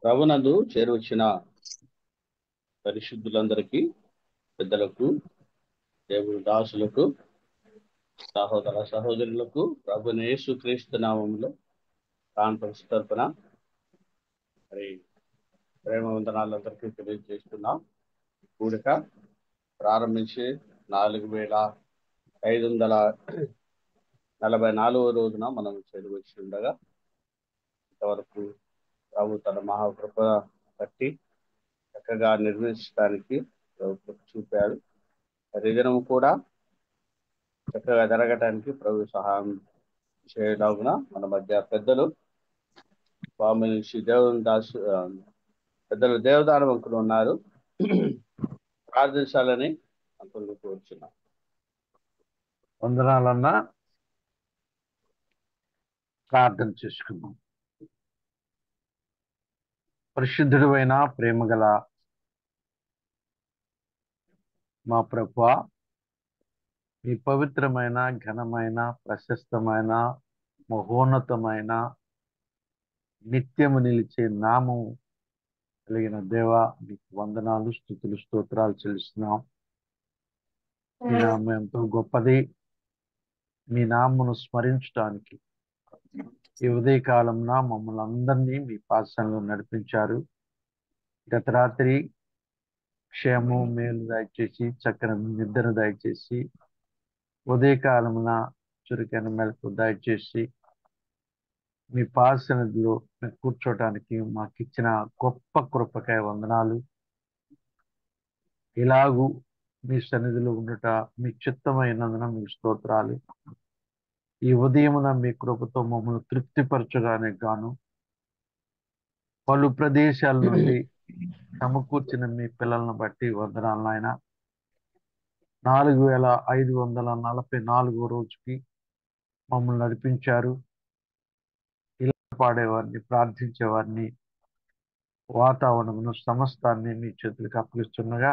ప్రభునందు చేరువచ్చిన పరిశుద్ధులందరికీ, పెద్దలకు, దేవుని దాసులకు, సహోదర సహోదరులకు ప్రభువైన యేసుక్రీస్తు నామములో కాన్ఫరెన్స్ తరపున మరి ప్రేమ వందనాలందరికీ తెలియజేస్తున్నాం. కూడిక ప్రారంభించి 4544వ రోజున మనం చేరువచ్చి ఉండగా ఇంతవరకు ప్రభు తన మహాకృప బట్టి చక్కగా నిర్వహించడానికి చూపాడు. ప్రతి దినము కూడా చక్కగా జరగటానికి ప్రభు సహాయం చేయడాగున మన మధ్య పెద్దలు స్వామి శ్రీ దేవుని దాసు పెద్దలు దేవదానవంకులు ఉన్నారు. ప్రార్థించాలని అంకులు కోరుచున్నాం. వందనాలన్నా ప్రార్థన చేసుకుందాం. పరిశుద్ధుడు అయిన ప్రేమగల మా ప్రభువా, మీ పవిత్రమైన, ఘనమైన, ప్రశస్తమైన, మహోన్నతమైన, నిత్యము నిలిచే నామం కలిగిన దేవ, మీకు వందనాలు, స్తుతులు, స్తోత్రాలు చెల్లిస్తున్నాం. మీ నామం ఎంతో గొప్పది. మీ నామమును స్మరించడానికి ఈ ఉదయకాలంలో మమ్మల్ని అందరినీ మీ పాఠశాలలో నడిపించారు. గత రాత్రి క్షేమము మేలు దయచేసి, చక్కని నిద్ర దయచేసి, ఉదయకాలమున చురుకైన మెలకు దయచేసి, మీ పాఠశాలలో కూర్చోటానికి మాకు ఇచ్చిన గొప్ప కృపకై వందనాలు. ఇలాగూ మీ సన్నిధిలో ఉండుట మీ చిత్తమైనందున మీకు స్తోత్రాలు. ఈ ఉదయమున మీ కృపతో మమ్మల్ని తృప్తిపరచడానికి గాను పలు ప్రదేశాల నుండి సమకూర్చిన మీ పిల్లలను బట్టి వందనాలు నాయన. 4544 రోజుకి మమ్మల్ని నడిపించారు. ఇలా పాడేవారిని, ప్రార్థించేవారిని, వాతావరణమును సమస్తాన్ని మీ చేతులకు అప్పగిస్తుండగా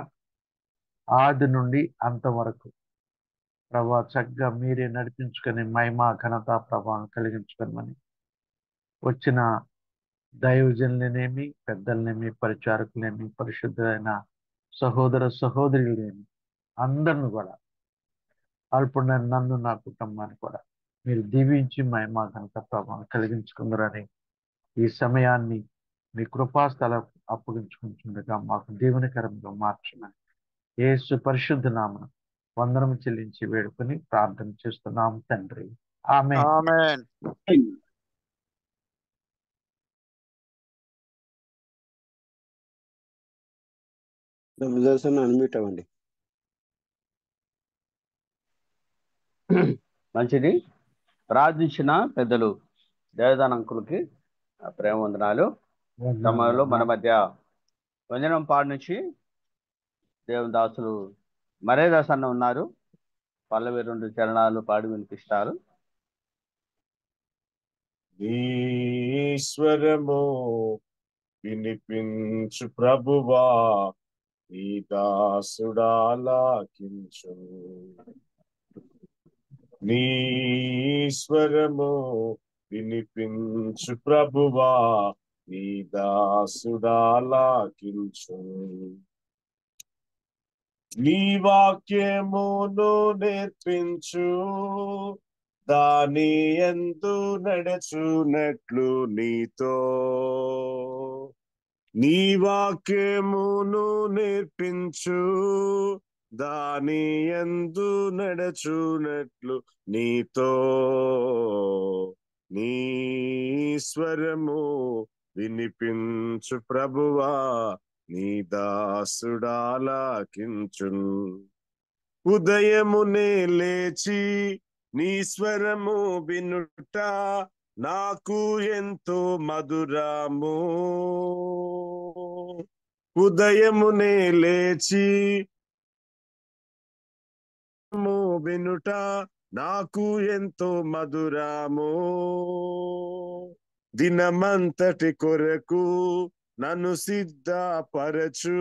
ఆది నుండి అంతం వరకు ప్రభా చక్కగా మీరే నడిపించుకొని మహిమ, ఘనత, ప్రభావం కలిగించుకోమని వచ్చిన దైవజనులనేమి, పెద్దలనేమి, పరిచారకులేమి, పరిశుద్ధులైన సహోదర సహోదరులేమి అందరిని కూడా అల్పుడైన నన్ను, నా కుటుంబాన్ని కూడా మీరు దీవించి మహిమ, ఘనత, ప్రభావం కలిగించుకుందరని ఈ సమయాన్ని మీ కృపాస్థల అప్పగించుకుంటుండగా మాకు దీవెనకరంగా మార్చమని యేసు పరిశుద్ధ నామమున వందనము చెల్లించి వేడుకొని ప్రార్థన చేస్తున్నాం తండ్రి. ఆమేన్. ఆమేన్. అన్మ్యూట్ అవ్వండి. మంచిది. ప్రార్థించిన పెద్దలు దేవదాన అంకులకి ప్రేమ వందనాలు. సమయంలో మన మధ్య వందనం పాడు నుంచి దేవుని దాసులు మరేదాస్ అన్న ఉన్నారు. పల్లవి 2 చరణాలు పాడి వినిపిస్తారు. ఈశ్వరము వినిపించు ప్రభువా, నీ దాసుడాలాకించు. నీశ్వరము వినిపించు ప్రభువా, నీ దాసుడాలాకించు. నీ వాక్యమును నేర్పించు, దాని యందు నడుచునట్లు నీతో. నీ వాక్యమును నేర్పించు, దాని యందు నడుచునట్లు నీతో. నీ స్వరము వినిపించు ప్రభువా, నీ దాసుడాలాకించున్. ఉదయమునే లేచి నీ స్వరము వినుట నాకు ఎంతో మధురము. ఉదయమునే లేచి వినుట నాకు ఎంతో మధురము. దినమంతటి కొరకు నన్ను సిద్ధపరచు,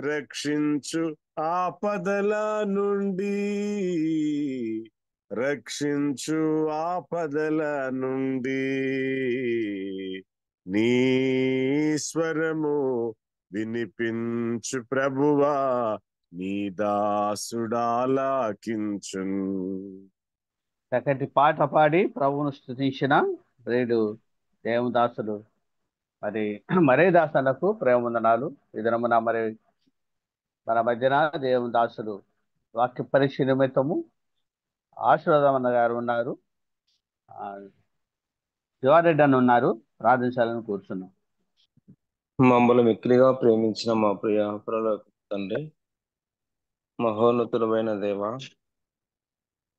రక్షించు ఆపదల నుండి. రక్షించు ఆపదల నుండి. నీ స్వరము వినిపించు ప్రభువా, నీ దాసుడాలాకించున్. చక్కటి పాట పాడి ప్రభువును స్తుతించిన ప్రియుడు దేవదాసుడు మరే దాసనకు ప్రేమవందనాలు. ఈ దినమున మన మధ్యన దేవదాసుడు వాక్య పరీక్ష నిమిత్తము ఆశీర్వాదమన్న గారు ఉన్నారు, శివారెడ్డి అని ఉన్నారు. ప్రార్థించాలని కూర్చున్నాం. మమ్మల్ని మిక్కిలిగా ప్రేమించిన మా ప్రియ పరలోక తండ్రి, మహోన్నతుడమైన దేవ,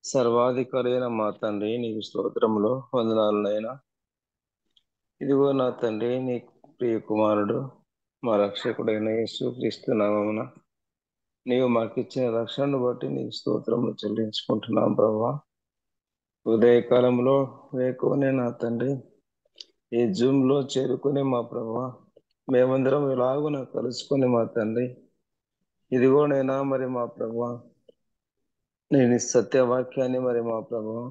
సర్వాధికారి అయిన మా తండ్రి, నీకు స్తోత్రములు వందనాలనైనా. ఇదిగో నా తండ్రి, నీ ప్రియ కుమారుడు మా రక్షకుడైన యేసుక్రీస్తు నామమున నీవు మాకిచ్చిన రక్షణను బట్టి నీకు స్తోత్రములు చెల్లించుకుంటున్నాం ప్రభువా. ఉదయకాలంలో వేకువనే నా తండ్రి ఈ జూమ్ లో చేరుకుని మా ప్రభువా మేమందరం ఇలాగున కలుసుకొని మా తండ్రి, ఇదిగో నైనా మరి మా ప్రభువా నేను ఈ సత్యవాక్యాన్ని మరి మా ప్రభువా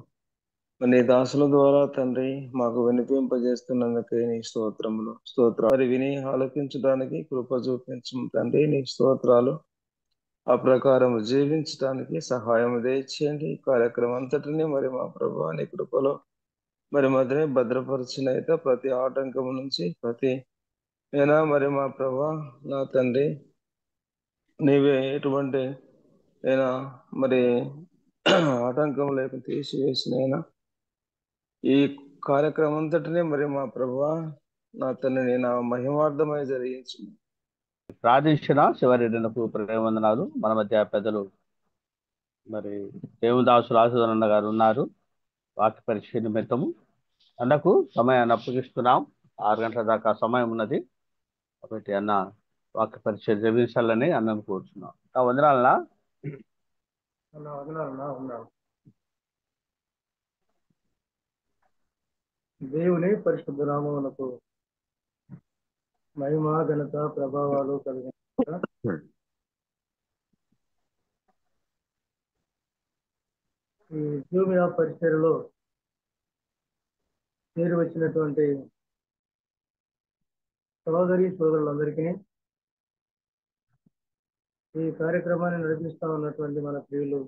నీ దాసుల ద్వారా తండ్రి మాకు వినిపింపజేస్తున్నందుకే నీ స్తోత్రములు మరి విని ఆలోకించడానికి కృప చూపించు తండ్రి, నీ స్తోత్రాలు. ఆ ప్రకారం జీవించడానికి సహాయం దయచేయండి. ఈ కార్యక్రమం అంతటిని మరి మా ప్రభువా నీ కృపలో మరి మధ్యనే భద్రపరిచినైతే ప్రతి ఆటంకం నుంచి ప్రతి అయినా మరి మా ప్రభువా నా తండ్రి, నీవే ఎటువంటి అయినా మరి ఆటంకం లేక తీసివేసినైనా ఈ కార్యక్రమం అంతటినే మరి మా ప్రభువా నా తండ్రి నా మహిమార్థమై జరిగించు. ప్రార్థించిన శివారెడ్డినకు ప్రేమవందనాలు. మన మధ్య పెద్దలు మరి దేవదాసులు ఆశీర్వాదన్న గారు ఉన్నారు, వాక్య పరీక్ష నిమిత్తము. అన్నకు సమయాన్ని అప్పగిస్తున్నాం. 6 గంటల దాకా సమయం ఉన్నది కాబట్టి అన్న వాక్య పరీక్ష జరిగించాలని అన్నను కూర్చున్నాం. వందనాలన్నా. దేవుని పరిశుద్ధ నామమునకు మహిమ ఘనత ప్రభావాలు కలిగిన ఈ జూమ్ యాప్ పరిచర్యలో చేరి వచ్చినటువంటి సోదరి సోదరులందరికీ, ఈ కార్యక్రమాన్ని నడిపిస్తా ఉన్నటువంటి మన ప్రియులు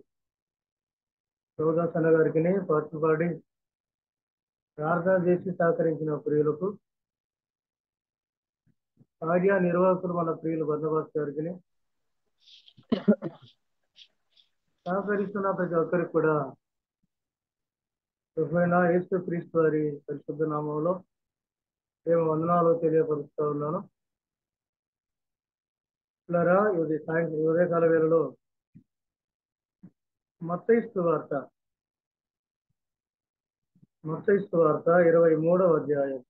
శివదాసన్న గారికి, పాటలు పాడి ప్రార్థన చేసి సహకరించిన ప్రియులకు, కార్యనిర్వాహకులు మన ప్రియులు బందోబస్తు గారికి, సహకరిస్తున్న ప్రతి ఒక్కరికి కూడా యేసుక్రీస్తు వారి పరిశుద్ధ నామంలో మేము వందనాలు తెలియపరుస్తూ ఉన్నాను. ఉదయకాల వేళలో మత్తయి సువార్త 23వ అధ్యాయం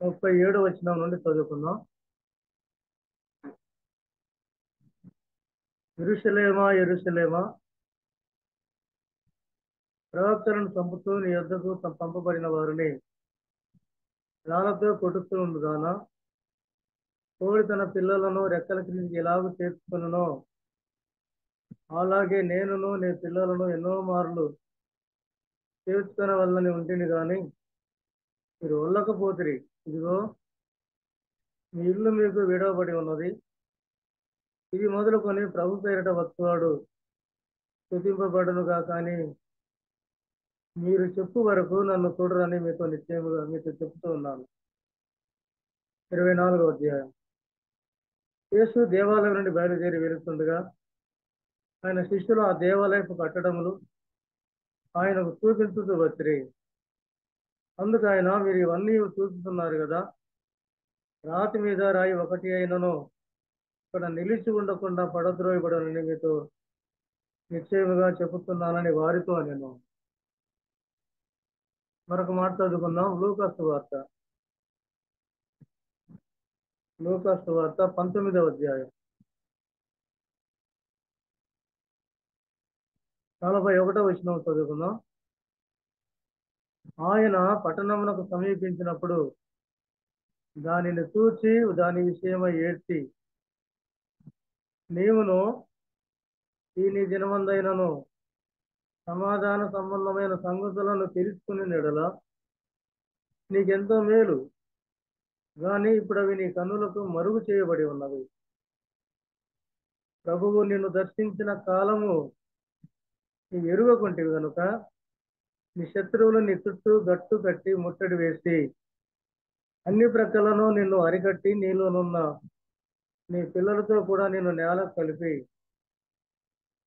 37వ వచనం నుండి చదువుకుందాం. యెరూషలేమా యెరూషలేమా, ప్రవక్తలను చంపుతూ నీ యొద్దకు పంపబడిన వారిని రాళ్లతో కొట్టుతూ ఉండుదానా? కోడి తన పిల్లలను రెక్కల క్రిందికి ఎలాగూ చేర్చుకున్ననో అలాగే నేనును నీ పిల్లలను ఎన్నో మార్లు చేర్చుకున్న వల్లని ఉంటిని గాని మీరు వెళ్ళకపోతిరి. ఇదిగో మీ ఇల్లు మీకు విడవబడి ఉన్నది. ఇది మొదలుకొని ప్రభు పేరిట వచ్చువాడు స్తుతింపబడునుగా, కానీ మీరు చెప్పు వరకు నన్ను చూడరని మీతో నిశ్చయముగా మీతో చెప్తూ ఉన్నాను. 24వ అధ్యాయం. యేసు దేవాలయం నుండి బయలుదేరి వెళుతుండగా ఆయన శిష్యులు ఆ దేవాలయపు కట్టడములు ఆయనకు చూపించుతూ వచ్చిరి. అందుకు ఆయన, మీరు ఇవన్నీ చూస్తున్నారు కదా, రాతి మీద రాయి ఒకటి అయినను ఇక్కడ నిలిచి ఉండకుండా పడద్రోయబడనని మీతో నిశ్చయముగా చెబుతున్నానని వారితో నేను. మరొక మాట చదువుకుందాం. లూకాసు వార్త 19వ అధ్యాయం 41వ వచనం చదువుకుందాం. ఆయన పట్టణమునకు సమీపించినప్పుడు దానిని చూచి దాని విషయమై ఏడ్చి, నీవును ఈ నీ దినమందైనను సమాధాన సంబంధమైన సంగతులను తెలుసుకుని నెడల నీకెంతో మేలు, కానీ ఇప్పుడు అవి నీ కన్నులకు మరుగు చేయబడి ఉన్నవి. ప్రభువు నిన్ను దర్శించిన కాలము నీ ఎరుగకుంటివి గనుక నీ శత్రువులు నీ చుట్టూ గట్టు కట్టి ముట్టడి వేసి అన్ని ప్రక్కలను నిన్ను అరికట్టి నీలోనున్న నీ పిల్లలతో కూడా నిన్ను నేల కలిపి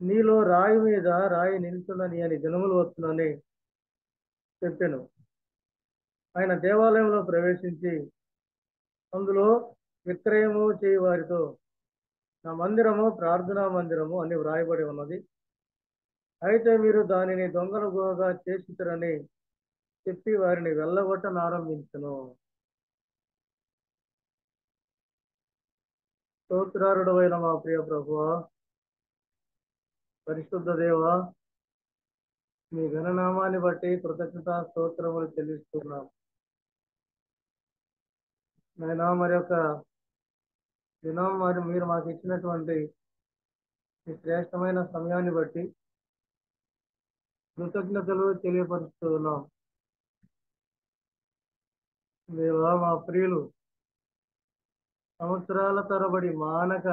నీలో రాయి మీద రాయి నిల్చున్నని అని దినములు వస్తుందని చెప్పాను. ఆయన దేవాలయంలో ప్రవేశించి అందులో విక్రయము చేయి వారితో నా మందిరము ప్రార్థనా మందిరము అని వ్రాయబడి ఉన్నది, అయితే మీరు దానిని దొంగల గుహగా చేసిరని చెప్పి వారిని వెళ్ళగొట్టనారంభించును. స్తోత్రారుడవైన మా ప్రియ ప్రభువా, పరిశుద్ధ దేవా, మీ ఘననామాన్ని బట్టి కృతజ్ఞతా స్తోత్రములు చెల్లిస్తున్నాం. నాయనా, మరి యొక్క దినం మరి మీరు మాకు ఇచ్చినటువంటి ఈ శ్రేష్టమైన సమయాన్ని బట్టి కృతజ్ఞతలు తెలియపరుస్తూ ఉన్నాం. దేవా, మా ప్రియులు సంవత్సరాల తరబడి మానక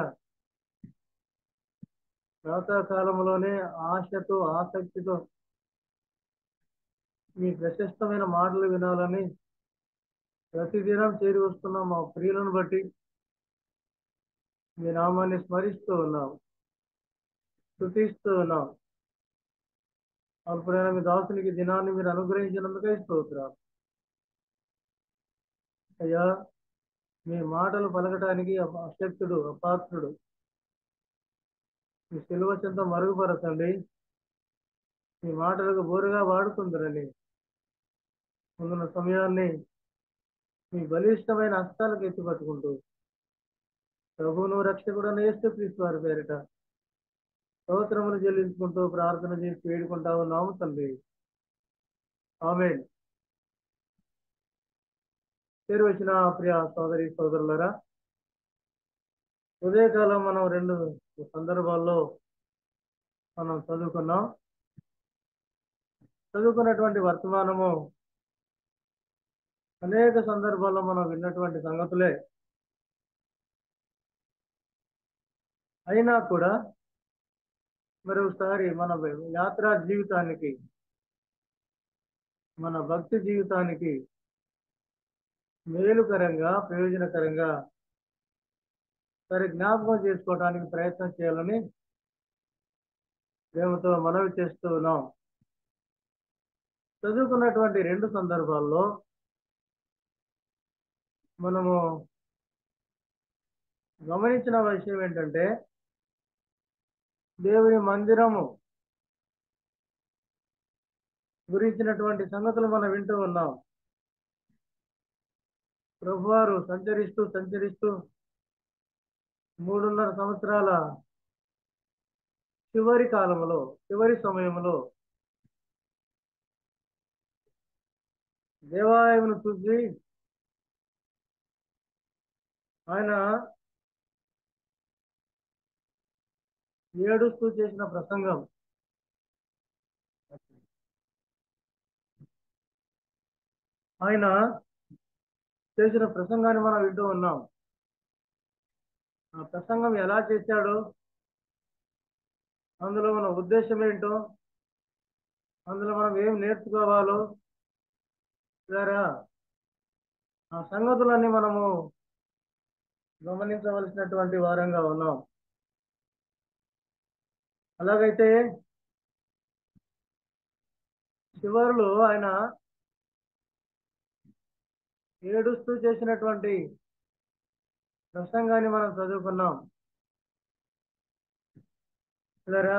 ప్రాతకాలంలోనే ఆశతో ఆసక్తితో మీ ప్రశస్తమైన మాటలు వినాలని ప్రతిదినం చేరి వస్తున్న మా ప్రియులను బట్టి మీ నామాన్ని స్మరిస్తూ ఉన్నాం, స్తుతిస్తూ ఉన్నాం. అప్పుడైనా మీ దాసునికి దినాన్ని మీరు అనుగ్రహించినందుకే స్తోత్రం. అయ్యా, మీ మాటలు పలకటానికి అశక్తుడు, అపాత్రుడు. మీ సిలువ చెంత మరుగుపరచండి, మీ మాటలకు బోరుగా వాడుకుందరని ముందున్న సమయాన్ని మీ బలిష్టమైన హస్తాలకు ఎత్తి పట్టుకుంటూ ప్రభువును రక్షకుడు యేసుక్రీస్తు వారి పేరిట స్తోత్రములు చెల్లించుకుంటూ ప్రార్థన చేసి వేడుకుంటా ఉన్నాము తండ్రి, ఆమేన్. పేరు వచ్చిన ప్రియ సోదరి సోదరులరా, ఉదయకాలం మనం 2 సందర్భాల్లో మనం చదువుకున్నటువంటి వర్తమానము అనేక సందర్భాల్లో మనం విన్నటువంటి సంగతులే. అయినా కూడా మరొకసారి మన యాత్రా జీవితానికి, మన భక్తి జీవితానికి మేలుకరంగా, ప్రయోజనకరంగా సరే జ్ఞాపకం చేసుకోవడానికి ప్రయత్నం చేయాలని ప్రేమతో మనవి చేస్తూ ఉన్నాం. చదువుకున్నటువంటి 2 సందర్భాల్లో మనము గమనించిన విషయం ఏంటంటే, దేవుని మందిరము గురించినటువంటి సంగతులు మనం వింటూ ఉన్నాం. ప్రభువారు సంచరిస్తూ 3.5 సంవత్సరాల చివరి సమయంలో దేవాలయమును చూసి ఆయన ఏడుస్తూ చేసిన ప్రసంగం, ఆయన చేసిన ప్రసంగాన్ని మనం వింటూ ఉన్నాం. ఆ ప్రసంగం ఎలా చేశాడో, అందులో మన ఉద్దేశం ఏంటో, అందులో మనం ఏం నేర్చుకోవాలో సరే ఆ సంగతులన్నీ మనము గమనించవలసినటువంటి వారంగా ఉన్నాం. అలాగైతే చివరిలో ఆయన ఏడుస్తూ చేసినటువంటి ప్రసంగాన్ని మనం చదువుకున్నాం. సరే,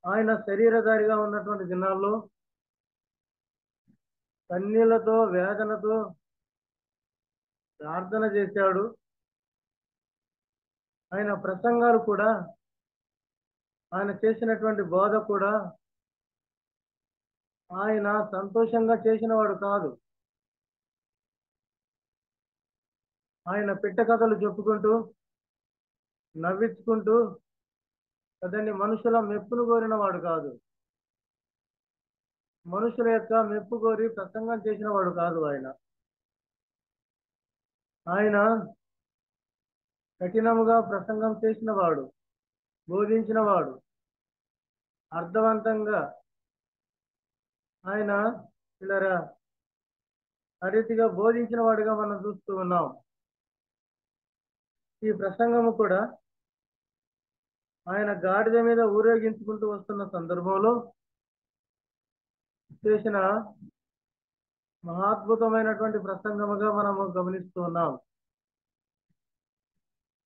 ఆయన శరీరధారిగా ఉన్నటువంటి దినాల్లో కన్నీళ్లతో, వేదనతో ప్రార్థన చేశాడు. ఆయన ప్రసంగాలు కూడా, ఆయన చేసినటువంటి బోధ కూడా ఆయన సంతోషంగా చేసిన వాడు కాదు. ఆయన పిట్ట కథలు చెప్పుకుంటూ, నవ్వించుకుంటూ కదండి మనుషుల మెప్పును కోరిన వాడు కాదు. మనుషుల యొక్క మెప్పు కోరి ప్రసంగం చేసిన వాడు కాదు. ఆయన కఠినముగా ప్రసంగం చేసిన వాడు, బోధించిన వాడు, అర్థవంతంగా ఆయన పిల్లరా ఆ రీతిగా బోధించిన వాడుగా మనం చూస్తూ ఉన్నాం. ఈ ప్రసంగము కూడా ఆయన గాడిద మీద ఊరేగించుకుంటూ వస్తున్న సందర్భంలో చేసిన మహాద్భుతమైనటువంటి ప్రసంగముగా మనము గమనిస్తూ ఉన్నాం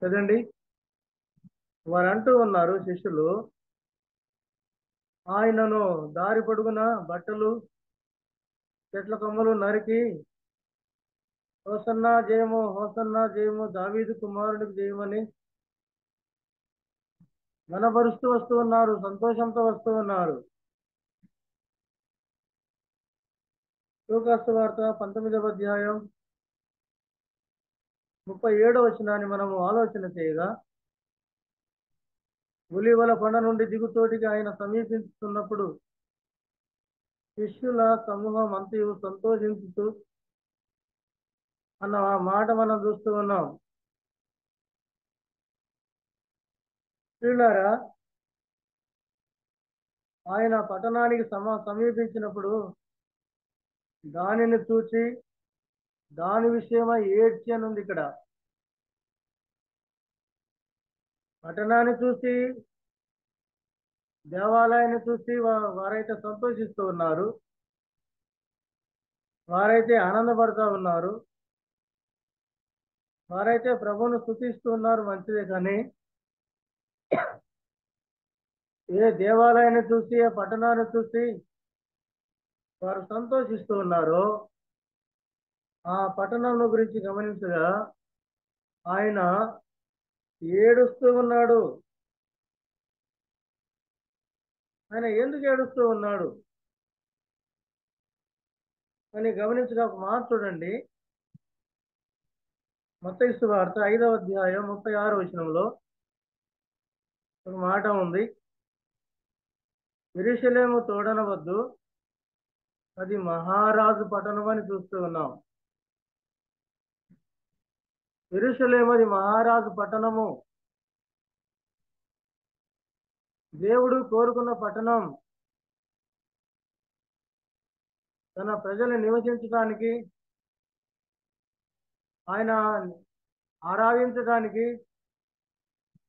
కదండి. వారు అంటూ ఉన్నారు శిష్యులు, ఆయనను దారి పొడుగున బట్టలు చెట్ల కొమ్మలు నరికి హోసన్నా జయము, హోసన్నా జయము, దావీదు కుమారుడికి జయమని ఘనపరుస్తూ వస్తూ ఉన్నారు, సంతోషంతో వస్తూ ఉన్నారు. లూకా సువార్త 19వ అధ్యాయం 37వ వచనాన్ని మనము ఆలోచన చేయగా, ఒలీవల కొండ నుండి దిగుతోటికి ఆయన సమీపిస్తున్నప్పుడు శిష్యుల సమూహం అంతయు సంతోషించుతూ అన్న ఆ మాట మనం చూస్తూ ఉన్నాం. ప్రియులారా, ఆయన పట్టణానికి సమీపించినప్పుడు దానిని చూచి దాని విషయమై ఏడ్చి అని ఉంది ఇక్కడ. పట్టణాన్ని చూసి, దేవాలయాన్ని చూసి వారైతే సంతోషిస్తూ ఉన్నారు, వారైతే ఆనందపడుతూ ఉన్నారు, వారైతే ప్రభువును స్తుతిస్తూ ఉన్నారు, మంచిదే. కానీ ఏ దేవాలయాన్ని చూసి, ఏ పట్టణాన్ని చూసి వారు సంతోషిస్తూ ఉన్నారో ఆ పట్టణం గురించి గమనించగా ఆయన ఏడుస్తూ ఉన్నాడు. ఆయన ఎందుకు ఏడుస్తూ ఉన్నాడు అని గమనించగా ఒక మాట చూడండి. మత్తయి సువార్త 5వ అధ్యాయం 36వ వచనంలో ఒక మాట ఉంది, యెరూషలేము తోడనవద్దు, అది మహారాజు పట్టణం అని చూస్తూ ఉన్నాం. యెరూషలేము అది మహారాజు పట్టణము, దేవుడు కోరుకున్న పట్టణం, తన ప్రజలు నివసించడానికి, ఆయన ఆరాధించడానికి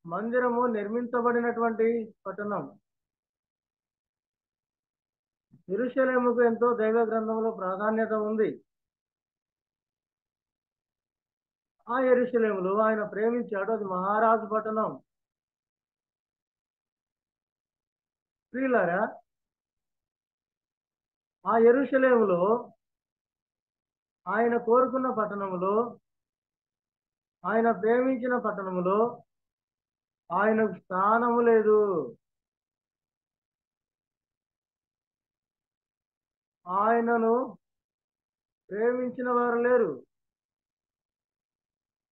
మందిరము నిర్మించబడినటువంటి పట్టణం. యెరూషలేముకు ఎంతో దైవ గ్రంథంలో ప్రాధాన్యత ఉంది. ఆ యెరూషలేములో ఆయన ప్రేమించాడు, అది మహారాజు పట్టణం. ప్రియులారా, ఆ యెరూషలేములో ఆయన కోరుకున్న పట్టణములో, ఆయన ప్రేమించిన పట్టణములో ఆయనకు స్థానము లేదు. ఆయనను ప్రేమించిన వారు లేరు,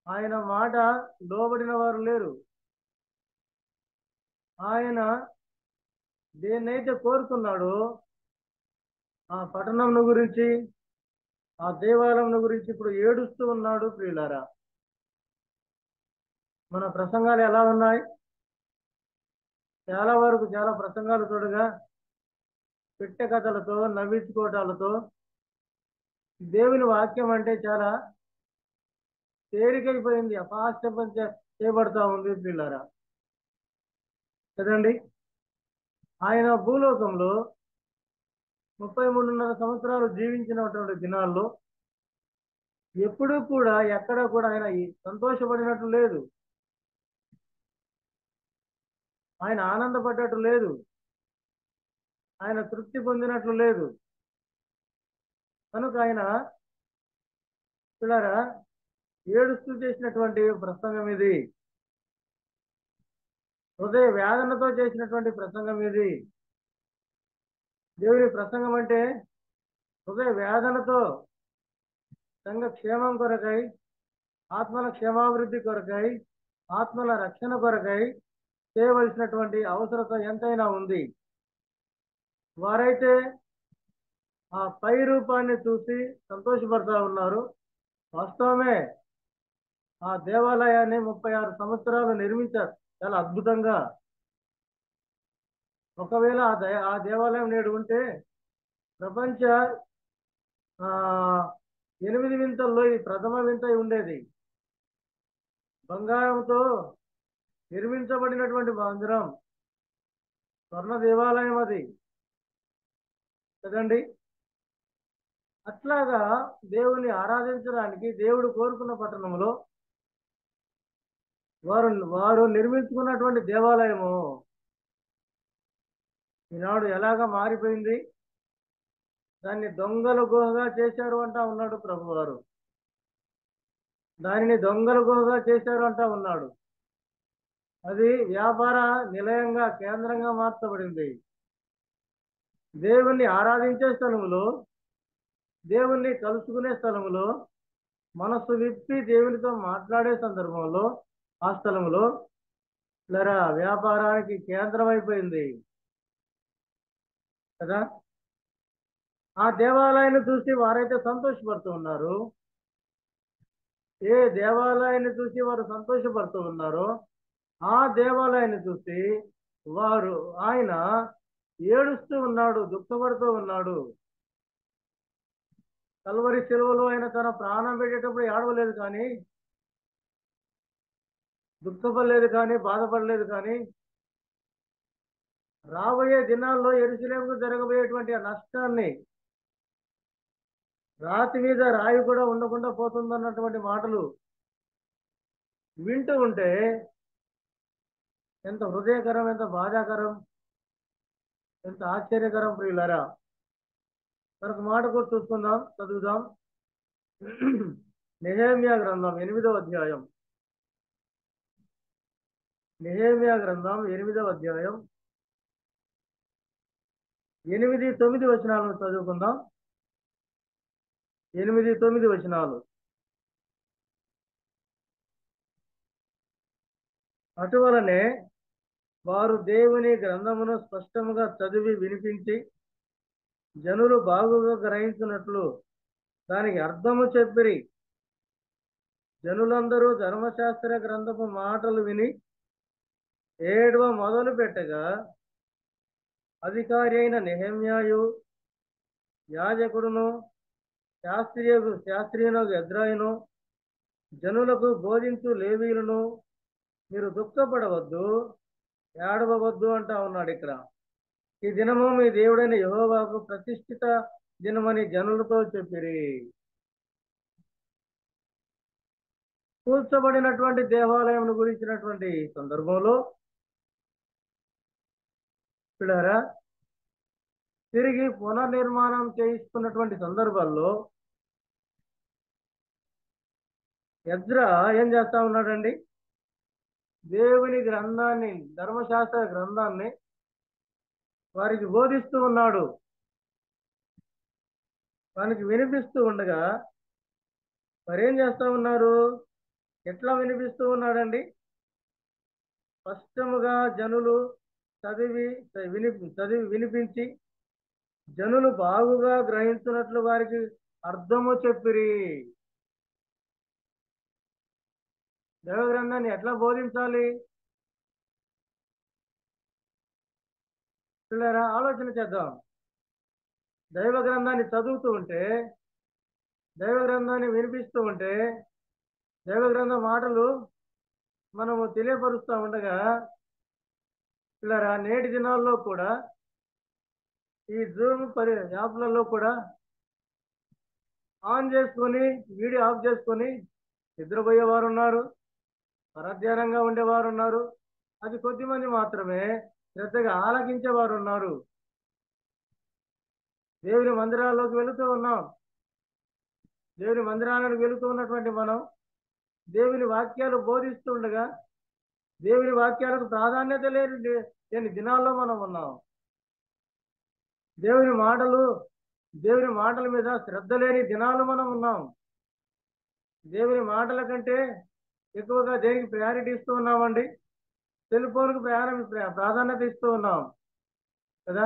ఆయన మాట లోబడిన వారు లేరు. ఆయన దేన్నైతే కోరుకున్నాడో ఆ పట్టణం గురించి, ఆ దేవాలయం గురించి ఇప్పుడు ఏడుస్తూ ఉన్నాడు. ప్రియులారా, మన ప్రసంగాలు ఎలా ఉన్నాయి? చాలా వరకు చాలా ప్రసంగాలు చూడగా పెట్టె కథలతో, నవ్వించుకోవటాలతో, దేవుని వాక్యం అంటే చాలా తేలికైపోయింది, అపాస్యం చేయబడతా ఉంది. ప్రియులారా కదండి. ఆయన భూలోకంలో 33.5 సంవత్సరాలు జీవించినటువంటి దినాల్లో ఎప్పుడూ కూడా ఎక్కడ కూడా ఆయన సంతోషపడినట్లు లేదు, ఆయన ఆనందపడ్డట్టు లేదు, ఆయన తృప్తి పొందినట్లు లేదు. కనుక ఆయన పిల్లరా ఏడుస్తూ చేసినటువంటి ప్రసంగం ఇది, హృదయ వేదనతో చేసినటువంటి ప్రసంగం ఇది. దేవుని ప్రసంగం అంటే హృదయ వేదనతో సంఘ క్షేమం కొరకై, ఆత్మల క్షేమాభివృద్ధి కొరకై, ఆత్మల రక్షణ కొరకై చేయవలసినటువంటి అవసరత ఎంతైనా ఉంది. వారైతే ఆ పై రూపాన్ని చూసి సంతోషపడతా ఉన్నారు. వాస్తవమే, ఆ దేవాలయాన్ని 36 సంవత్సరాలు నిర్మించారు చాలా అద్భుతంగా. ఒకవేళ ఆ దేవాలయం నేడు ఉంటే ప్రపంచ ఆ 8 వింతల్లో ఈ ప్రథమ వింత ఉండేది. బంగారంతో నిర్మించబడినటువంటి మందిరం, స్వర్ణ దేవాలయం అది కదండి. అట్లాగా దేవుని ఆరాధించడానికి దేవుడు కోరుకున్న పట్టణంలో వారు నిర్మించుకున్నటువంటి దేవాలయము ఈనాడు ఎలాగ మారిపోయింది. దాన్ని దొంగల గుహగా చేశారు అంటా ఉన్నాడు ప్రభువారు. దానిని దొంగల గుహగా చేశారు అంటా ఉన్నాడు. అది వ్యాపార నిలయంగా, కేంద్రంగా మార్చబడింది. దేవుణ్ణి ఆరాధించే స్థలములో, దేవుణ్ణి కలుసుకునే స్థలములో, మనస్సు విప్పి దేవునితో మాట్లాడే సందర్భంలో ఆ స్థలములో వ్యాపారానికి కేంద్రం అయిపోయింది కదా. ఆ దేవాలయాన్ని చూసి వారైతే సంతోషపడుతూ ఉన్నారు. ఏ దేవాలయాన్ని చూసి వారు సంతోషపడుతూ ఉన్నారో ఆ దేవాలయాన్ని చూసి ఆయన ఏడుస్తూ ఉన్నాడు, దుఃఖపడుతూ ఉన్నాడు. కల్వరి శిలువలో ఆయన తన ప్రాణం పెట్టేటప్పుడు ఏడవలేదు కానీ, దుఃఖపడలేదు కానీ, బాధపడలేదు కానీ, రాబోయే దినాల్లో యెరూషలేముకు జరగబోయేటువంటి ఆ నష్టాన్ని, రాతి మీద రాయి కూడా ఉండకుండా పోతుందన్నటువంటి మాటలు వింటూ ఉంటే ఎంత హృదయకరం, ఎంత బాధాకరం, ఎంత ఆశ్చర్యకరం ప్రియులారా. మరొక మాట కూడా చూసుకుందాం, చదువుదాం. నెహెమ్యా గ్రంథం 8వ అధ్యాయం. నెహెమ్యా గ్రంథం 8వ అధ్యాయం 8, 9 వచనాలను చదువుకుందాం. 8, 9 వచనాలు. అటువలనే వారు దేవుని గ్రంథమును స్పష్టముగా చదివి వినిపించి జనులు బాగుగా గ్రహించినట్లు దానికి అర్థము చెప్పిరి. జనులందరూ ధర్మశాస్త్ర గ్రంథపు మాటలు విని ఏడవ మొదలు పెట్టగా అధికారి అయిన నెహెమ్యాయు, యాజకుడును, శాస్త్రీయును ఎజ్రాయును జనులకు బోధించు లేవీయులను మీరు దుఃఖపడవద్దు, ఏడవవద్దు అంటా ఉన్నాడు ఇక్కడ. ఈ దినము మీ దేవుడైన యెహోవాకు ప్రతిష్ఠిత దినమని జనులతో చెప్పిరి. కూల్చబడినటువంటి దేవాలయం గురించినటువంటి సందర్భంలో చూడారా, తిరిగి పునర్నిర్మాణం చేయిస్తున్నటువంటి సందర్భాల్లో ఎజ్రా ఏం చేస్తా ఉన్నాడండి? దేవుని గ్రంథాన్ని, ధర్మశాస్త్ర గ్రంథాన్ని వారికి బోధిస్తూ ఉన్నాడు. వానికి వినిపిస్తూ ఉండగా మరేం చేస్తా ఉన్నారు? ఎట్లా వినిపిస్తూ ఉన్నాడండి? స్పష్టముగా జనులు చదివి వినిపించి జనులు బాగుగా గ్రహించినట్లు వారికి అర్థము చెప్పిరి. దైవ గ్రంథాన్ని ఎట్లా బోధించాలి? పిల్లరా, ఆలోచన చేద్దాం. దైవ గ్రంథాన్ని చదువుతూ ఉంటే, దైవ గ్రంథాన్ని వినిపిస్తూ ఉంటే, దైవ గ్రంథ మాటలు మనము తెలియపరుస్తూ ఉండగా పిల్లరా, నేటి దినాల్లో కూడా ఈ జూమ్ యాప్లలో కూడా ఆన్ చేసుకొని వీడియో ఆఫ్ చేసుకొని నిద్రపోయేవారు ఉన్నారు, పరధ్యానంగా ఉండేవారు ఉన్నారు. అది కొద్దిమంది మాత్రమే శ్రద్ధగా ఆలకించేవారు ఉన్నారు. దేవుని మందిరాల్లోకి వెళుతూ ఉన్నాం. దేవుని మందిరాలకు వెళుతూ ఉన్నటువంటి మనం దేవుని వాక్యాలు బోధిస్తూ ఉండగా దేవుని వాక్యాలకు ప్రాధాన్యత లేని దినాల్లో మనం ఉన్నాం. దేవుని మాటల మీద శ్రద్ధ లేని దినాలు మనం ఉన్నాం. దేవుని మాటల కంటే ఎక్కువగా దేనికి ప్రయారిటీ ఇస్తూ ఉన్నామండి? సెల్ ఫోన్కు ప్రాధాన్యత ఇస్తూ ఉన్నాం కదా.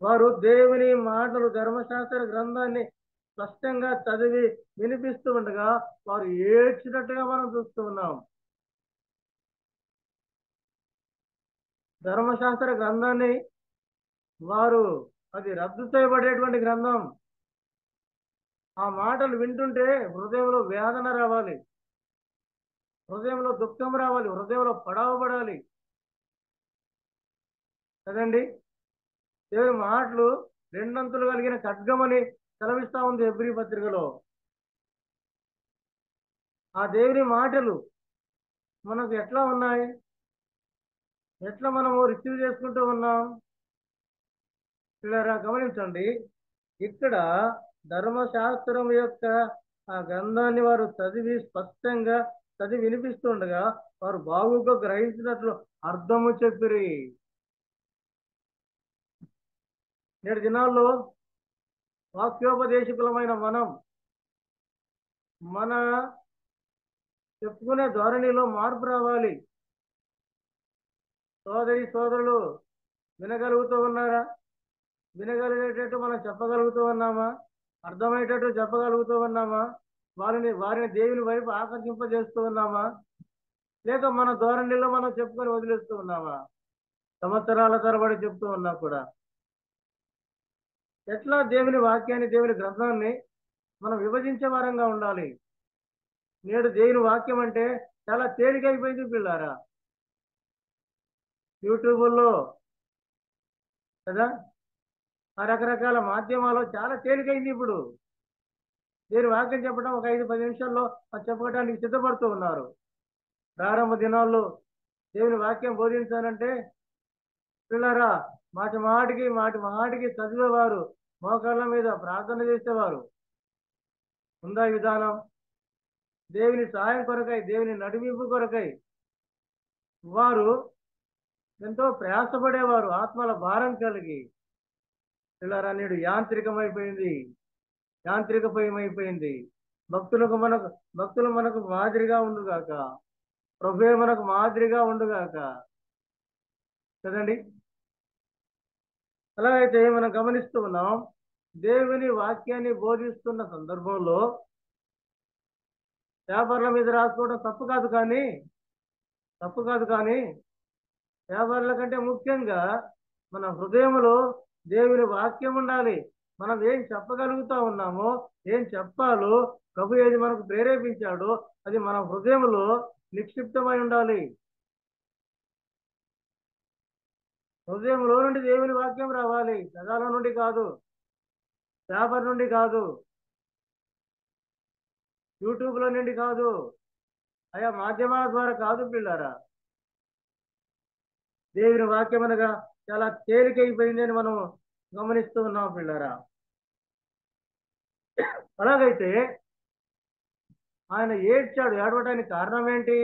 వారు దేవుని మాటలు ధర్మశాస్త్ర గ్రంథాన్ని స్పష్టంగా చదివి వినిపిస్తూ ఉండగా వారు ఏడ్చినట్టుగా మనం చూస్తూ ఉన్నాం. ధర్మశాస్త్ర గ్రంథాన్ని వారు అది రద్దు చేయబడేటువంటి గ్రంథం. ఆ మాటలు వింటుంటే హృదయంలో వేదన రావాలి, హృదయంలో దుఃఖం రావాలి, హృదయంలో పడవబడాలి కదండి. దేవుని మాటలు రెండంతులు కలిగిన ఖడ్గమని సెలవిస్తా ఉంది హెబ్రీ పత్రికలో. ఆ దేవుని మాటలు మనకు ఎట్లా ఉన్నాయి, ఎట్లా మనము రిసీవ్ చేసుకుంటూ ఉన్నాం పిల్లరా గమనించండి. ఇక్కడ ధర్మశాస్త్రం యొక్క ఆ గ్రంథాన్ని వారు చదివి స్పష్టంగా చదివి వినిపిస్తుండగా వారు బాగుగా గ్రహించినట్లు అర్థము చెప్పిరి. నేటి దినాల్లో వాక్యోపదేశకులమైన మన చెప్పుకునే ధోరణిలో మార్పు రావాలి. సోదరి సోదరులు వినగలుగుతూ ఉన్నారా? వినగలిగేటట్టు మనం చెప్పగలుగుతూ ఉన్నామా? అర్థమయ్యేటట్టు చెప్పగలుగుతూ ఉన్నామా? వారిని దేవుని వైపు ఆకర్షింపజేస్తూ ఉన్నామా? లేక మన ధోరణిలో మనం చెప్పుకొని వదిలేస్తూ ఉన్నామా? సంవత్సరాల తరబడి చెప్తూ ఉన్నా కూడా ఎట్లా దేవుని వాక్యాన్ని, దేవుని గ్రంథాన్ని మనం విభజించే వారంగా ఉండాలి. నేడు దేవుని వాక్యం అంటే చాలా తేలికైపోయింది పిల్లారా. యూట్యూబుల్లో కదా, రకరకాల మాధ్యమాలు చాలా తేలికైంది. ఇప్పుడు దేవుని వాక్యం చెప్పడం ఒక 5-10 నిమిషాల్లో చెప్పడానికి సిద్ధపడుతూ ఉన్నారు. ప్రారంభ దినాల్లో దేవుని వాక్యం బోధించాలంటే పిల్లరా మాటి మాటికి చదివేవారు, మోకాళ్ళ మీద ప్రార్థన చేసేవారు. ఉందా విధానం? దేవుని సహాయం కొరకై, దేవుని నడిమింపు కొరకై వారు ఎంతో ప్రయాసపడేవారు, ఆత్మల భారం కలిగి. పిల్లరా నేడు యాంత్రికమైపోయింది. భక్తులు మనకు మాదిరిగా ఉండుగాక, ప్రభువే మనకు మాదిరిగా ఉండుగాక కదండి. అలాగైతే మనం గమనిస్తూ ఉన్నాం, దేవుని వాక్యాన్ని బోధిస్తున్న సందర్భంలో పేపర్ల మీద రాసుకోవడం తప్పు కాదు కానీ పేపర్ల కంటే ముఖ్యంగా మన హృదయంలో దేవుని వాక్యం ఉండాలి. మనం ఏం చెప్పగలుగుతా ఉన్నామో, ఏం చెప్పాలో, ప్రభు ఏది మనకు ప్రేరేపించాడో అది మన హృదయంలో నిక్షిప్తమై ఉండాలి. హృదయంలో నుండి దేవుని వాక్యం రావాలి, పెదాల నుండి కాదు, పేపర్ నుండి కాదు, యూట్యూబ్లో నుండి కాదు, ఆయా మాధ్యమాల ద్వారా కాదు పిల్లారా. దేవుని వాక్యం అనగా చాలా తేలికైపోయిందని మనం గమనిస్తూ ఉన్నాం పిల్లారా. అలాగైతే ఆయన ఏడవడానికి కారణం ఏంటి?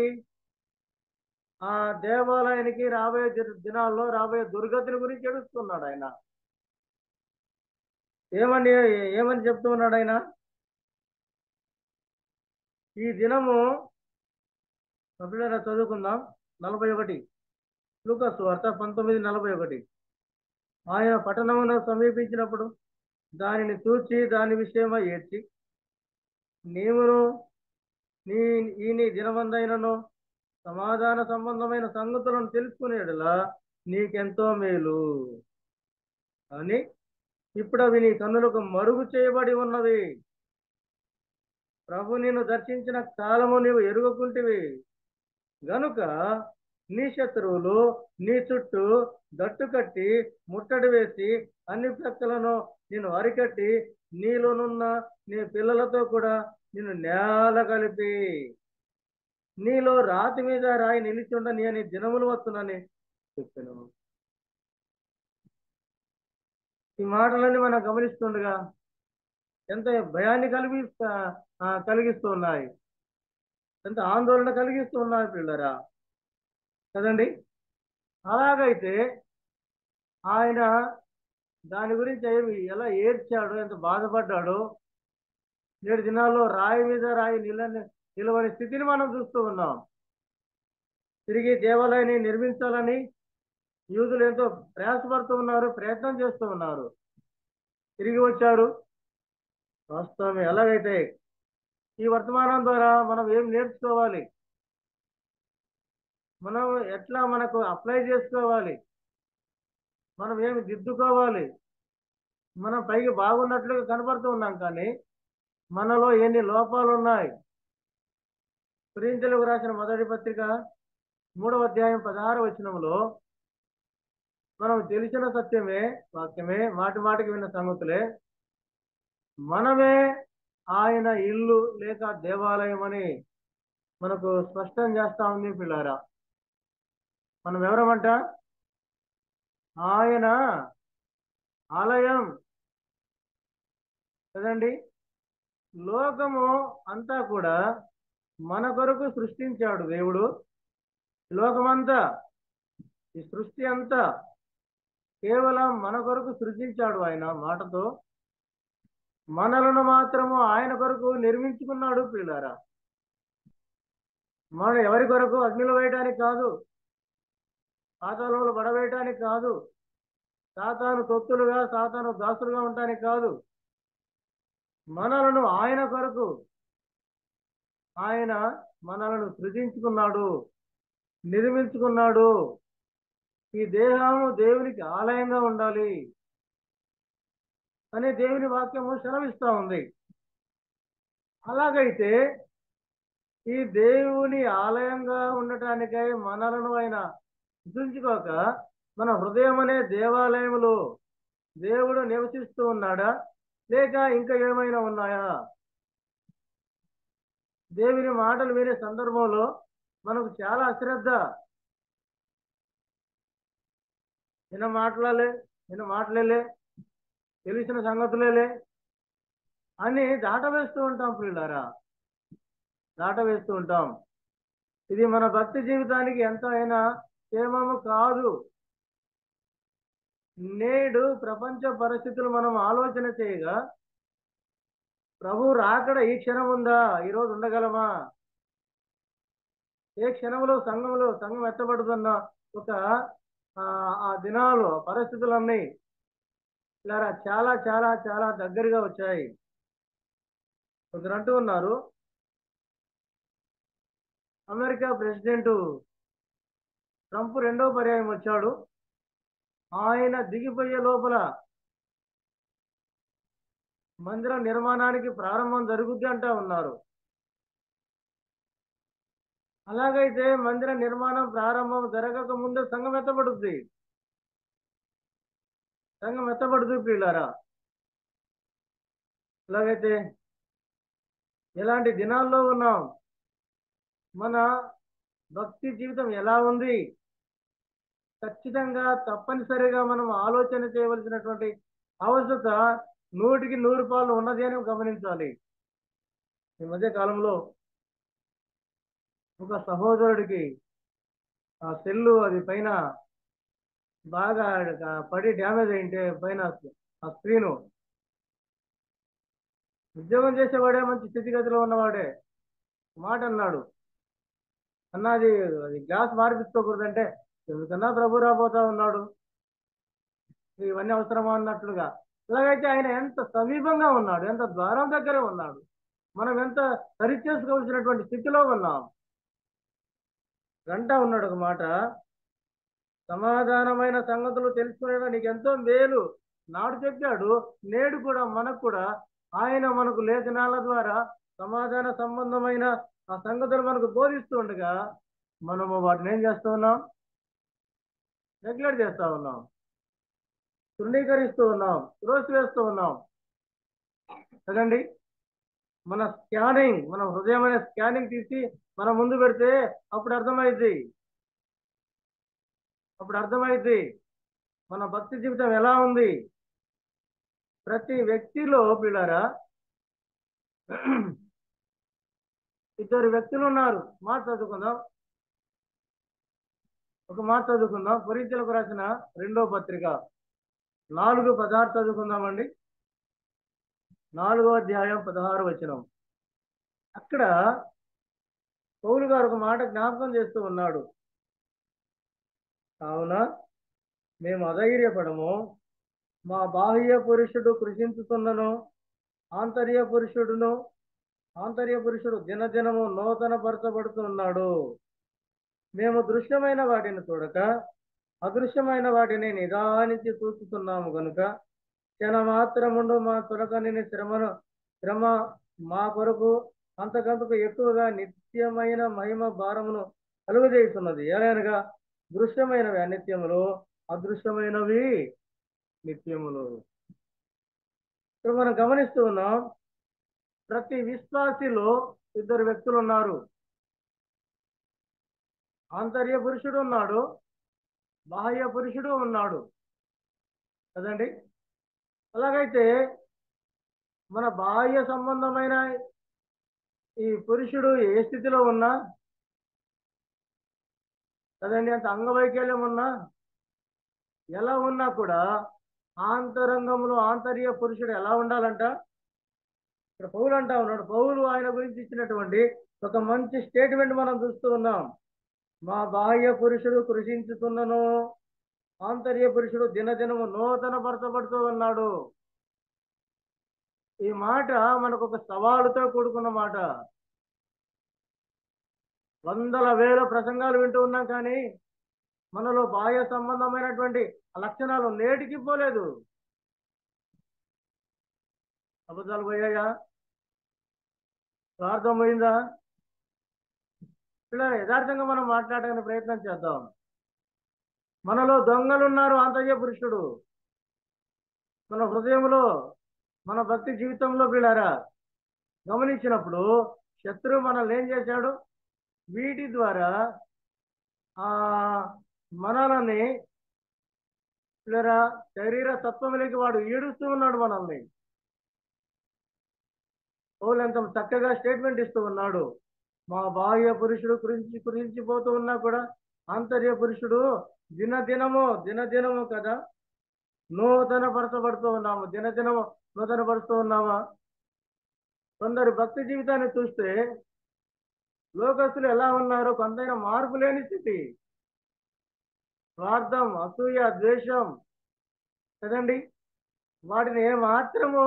ఆ దేవాలయానికి రాబోయే దినాల్లో రాబోయే దుర్గతిని గురించి ఏడుస్తున్నాడు ఆయన. ఏమని చెప్తూ ఉన్నాడు ఆయన? ఈ దినము పిల్లరా చదువుకుందాం. 41 లూకా సువార్త 19:41. ఆయన పట్టణమును సమీపించినప్పుడు దానిని చూచి దాని విషయమై ఏడ్చి, నీవును నీ దినమందైనను సమాధాన సంబంధమైన సంగతులను తెలుసుకునేలా నీకెంతో మేలు అని, ఇప్పుడు అవి నీ కన్నులకు మరుగు చేయబడి ఉన్నవి. ప్రభు నిన్ను దర్శించిన కాలము నీవు ఎరుగకుంటివి గనుక నీ శత్రువులు నీ చుట్టూ గట్టు కట్టి ముట్టడి వేసి అన్ని ప్రక్కలను నిన్ను అరికట్టి నీలోనున్న నీ పిల్లలతో కూడా నిన్ను నేల కలిపి నీలో రాతి మీద రాయి నిలిచుండని అని దినములు వస్తున్నాని చెప్పాను. ఈ మాటలన్నీ మనం గమనిస్తుండగా ఎంత భయాన్ని కలిగిస్తూ ఉన్నాయి, ఎంత ఆందోళన కలిగిస్తూ ఉన్నాయి పిల్లరా కదండి. అలాగైతే ఆయన దాని గురించి ఎలా ఏడ్చాడో, ఎంత బాధపడ్డాడో నేడు దినాల్లో రాయి మీద రాయి నిలవని స్థితిని మనం చూస్తూ ఉన్నాం. తిరిగి దేవాలయాన్ని నిర్మించాలని యూదులు ఎంతో ప్రయాసపడుతూ ఉన్నారు, ప్రయత్నం చేస్తూ ఉన్నారు. తిరిగి వచ్చారు. వాస్తవమే. ఎలాగైతే ఈ వర్తమానం ద్వారా మనం ఏం నేర్చుకోవాలి, మనం ఎట్లా మనకు అప్లై చేసుకోవాలి, మనం ఏమి దిద్దుకోవాలి. మనం పైకి బాగున్నట్లుగా కనపడుతూ ఉన్నాం, కానీ మనలో ఎన్ని లోపాలు ఉన్నాయి. కొరింథీయులకు రాసిన మొదటి పత్రిక 3వ అధ్యాయం 16వ వచనంలో మనం తెలిసిన సత్యమే, వాక్యమే, మాటి మాటికి విన్న సంగతులే, మనమే ఆయన ఇల్లు లేక దేవాలయం అని మనకు స్పష్టం చేస్తా ఉంది పిల్లారా. మనం ఎవరమంట? ఆయన ఆలయం కదండి. లోకము అంతా కూడా మన కొరకు సృష్టించాడు దేవుడు. లోకమంతా, ఈ సృష్టి అంతా కేవలం మన కొరకు సృష్టించాడు ఆయన మాటతో. మనలను మాత్రము ఆయన కొరకు నిర్మించుకున్నాడు పిల్లారా. మనం ఎవరి కొరకు? అగ్నిలో వేయటానికి కాదు, పాతాళంలో పడవేయటానికి కాదు, సాతాను తొత్తులుగా, సాతాను దాసులుగా ఉండటానికి కాదు. మనలను ఆయన కొరకు ఆయన మనలను సృజించుకున్నాడు, నిర్మించుకున్నాడు. ఈ దేహము దేవునికి ఆలయంగా ఉండాలి అని దేవుని వాక్యము సెలవిస్తా ఉంది. అలాగైతే ఈ దేవుని ఆలయంగా ఉండటానికై మనలను ఆయన సృజించుకోక మన హృదయం అనే దేవాలయములో దేవుడు నివసిస్తూ ఉన్నాడా, లేక ఇంకా ఏమైనా ఉన్నాయా? దేవుని మాటలు వినే సందర్భంలో మనకు చాలా అశ్రద్ధ. నిన్న మాటలేలే, తెలిసిన సంగతులేలే అని దాటవేస్తూ ఉంటాం పిల్లారా, దాటవేస్తూ ఉంటాం. ఇది మన భక్తి జీవితానికి ఎంత అయినా క్షేమము కాదు. నేడు ప్రపంచ పరిస్థితులు మనం ఆలోచన చేయగా, ప్రభు రాకడ ఈ క్షణం ఉందా? ఈరోజు ఉండగలమా? ఏ క్షణంలో సంఘం ఎత్తబడుతున్న ఒక ఆ దినాలు, పరిస్థితులన్నీ ఇలా చాలా చాలా చాలా దగ్గరగా వచ్చాయి. కొందరు అంటూ ఉన్నారు, అమెరికా ప్రెసిడెంట్ ట్రంప్ 2వ పర్యాయం వచ్చాడు, ఆయన దిగిపోయే లోపల మందిర నిర్మాణానికి ప్రారంభం జరుగుద్ది అంటా ఉన్నారు. అలాగైతే మందిర నిర్మాణం ప్రారంభం జరగక ముందే సంఘం ఎత్తబడుద్ది పిల్లారా. అలాగైతే ఎలాంటి దినాల్లో ఉన్నాం? మన భక్తి జీవితం ఎలా ఉంది? ఖచ్చితంగా తప్పనిసరిగా మనం ఆలోచన చేయవలసినటువంటి అవసరత 100కి 100 ఉన్నది అని గమనించాలి. ఈ మధ్య కాలంలో ఒక సహోదరుడికి ఆ సెల్లు అది పైన బాగా పడి డ్యామేజ్ అయింటే, పైన ఆ స్క్రీను, ఉద్యోగం చేసేవాడే, మంచి స్థితిగతిలో ఉన్నవాడే మాట అన్నాడు, అన్నది అది గ్లాస్ మార్పించుకోకూడదంటే, ఎందుకన్నా ప్రభు రాబోతా ఉన్నాడు, ఇవన్నీ అవసరమా అన్నట్లుగా. ఇలాగైతే ఆయన ఎంత సమీపంగా ఉన్నాడు, ఎంత ద్వారం దగ్గరే ఉన్నాడు, మనం ఎంత సరిచేసుకోవాల్సినటువంటి స్థితిలో ఉన్నాం. గంట ఉన్నాడు ఒక మాట, సమాధానమైన సంగతులు తెలుసుకునేలా నీకు ఎంతో మేలు నాడు చెప్పాడు. నేడు కూడా మనకు కూడా ఆయన మనకు లేఖనాల ద్వారా సమాధాన సంబంధమైన ఆ సంగతులు మనకు బోధిస్తూ ఉండగా, మనము వాటిని ఏం చేస్తూ ఉన్నాం? నెగ్లెక్ట్ చేస్తూ ఉన్నాం, తృణీకరిస్తూ ఉన్నాం, త్రోసివేస్తూ ఉన్నాం కదండి. మన హృదయం అనే స్కానింగ్ తీసి మన ముందు పెడితే అప్పుడు అర్థమైంది మన భక్తి జీవితం ఎలా ఉంది. ప్రతి వ్యక్తిలో పిల్లారా ఇద్దరు వ్యక్తులు ఉన్నారు. మాట చదువుకుందాం, ఒక మాట చదువుకుందాం. కొరింథీయులకు రాసిన 2వ పత్రిక 4:16 చదువుకుందామండి. 4వ అధ్యాయం 16వ వచనం. అక్కడ పౌలు గారు ఒక మాట జ్ఞాపకం చేస్తూ ఉన్నాడు. కావున మేము అధైర్యపడము. మా బాహ్య పురుషుడు కృషించుతున్నను, ఆంతర్య పురుషుడు దినదినము నూతన పరచబడుతున్నాడు. మేము దృశ్యమైన వాటిని చూడక అదృశ్యమైన వాటిని నిదానించి చూస్తున్నాము కనుక క్షణమాత్రముండు మా తొలకని శ్రమ మా కొరకు అంతకంతకు ఎక్కువగా నిత్యమైన మహిమ భారమును కలుగజేస్తున్నది. ఎలాగనగా దృశ్యమైనవి అనిత్యములు, అదృశ్యమైనవి నిత్యములు. ఇప్పుడు మనం గమనిస్తూ ఉన్నాం, ప్రతి విశ్వాసిలో ఇద్దరు వ్యక్తులు ఉన్నారు. ఆంతర్య పురుషుడు ఉన్నాడు, బాహ్య పురుషుడు ఉన్నాడు కదండి. అలాగైతే మన బాహ్య సంబంధమైన ఈ పురుషుడు ఏ స్థితిలో ఉన్నా కదండి, అంత అంగవైకల్యం ఉన్నా ఎలా ఉన్నా కూడా ఆంతరంగంలో ఆంతర్య పురుషుడు ఎలా ఉండాలంట. ఇక్కడ పౌలు అంటా ఉన్నాడు. పౌలు ఆయన గురించి ఇచ్చినటువంటి ఒక మంచి స్టేట్మెంట్ మనం చూస్తూ ఉన్నాం. మా బాహ్య పురుషుడు కృషించుతున్నను, ఆంతర్య పురుషుడు దినదినము నూతన పరచబడుతూ ఉన్నాడు. ఈ మాట మనకు ఒక సవాలుతో కూడుకున్న మాట. వందల వేల ప్రసంగాలు వింటూ ఉన్నాం, కానీ మనలో బాహ్య సంబంధమైనటువంటి లక్షణాలు నేటికి పోలేదు. అబద్ధాలు పోయాయా? స్వార్థం పోయిందా? ఇలా యథార్థంగా మనం మాట్లాడడానికి ప్రయత్నం చేద్దాం. మనలో దొంగలున్నారు, ఆంతర్య పురుషుడు మన హృదయంలో, మన భక్తి జీవితంలో పిల్లారా గమనించినప్పుడు శత్రువు మనల్ని ఏం చేశాడు? వీటి ద్వారా మనల్ని పిల్లరా శరీర తత్వంలోకి వాడు ఈడుస్తూ ఉన్నాడు మనల్ని. పౌలు ఎంత చక్కగా స్టేట్మెంట్ ఇస్తూ ఉన్నాడు. మా బాహ్య పురుషుడు కురించిపోతూ ఉన్నా కూడా ఆంతర్య పురుషుడు దినదినము కదా నూతన పరచబడుతూ ఉన్నాము. దినదినము నూతన పరుస్తూ ఉన్నామా? కొందరు భక్తి జీవితాన్ని చూస్తే లోకస్తులు ఎలా ఉన్నారో కొంతైనా మార్పు లేని స్థితి, స్వార్థం, అసూయ, ద్వేషం కదండి. వాటిని ఏమాత్రము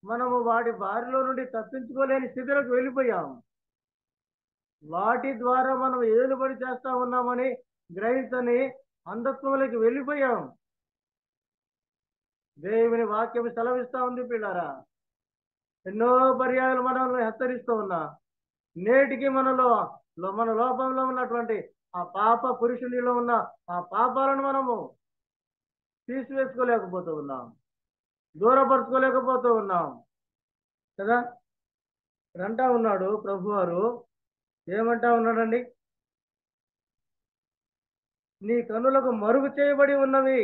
మనము వాటి బారిలో నుండి తప్పించుకోలేని స్థితిలోకి వెళ్ళిపోయాం. వాటి ద్వారా మనం ఏలుబడి చేస్తా ఉన్నామని గ్రహించని అంధత్వంలోకి వెళ్ళిపోయాం. దేవుని వాక్యం సెలవిస్తా ఉంది పిల్లారా. ఎన్నో పర్యాయాలు మనల్ని హెచ్చరిస్తూ ఉన్నా నేటికి మన లోపంలో ఉన్నటువంటి ఆ పాప పురుషునిలో ఉన్న ఆ పాపాలను మనము తీసివేసుకోలేకపోతూ ఉన్నాం, దూరపరచుకోలేకపోతూ ఉన్నాం కదా. అంటా ఉన్నాడు ప్రభువారు, ఏమంటా ఉన్నాడండి? నీ కన్నులకు మరుగు చేయబడి ఉన్నవి.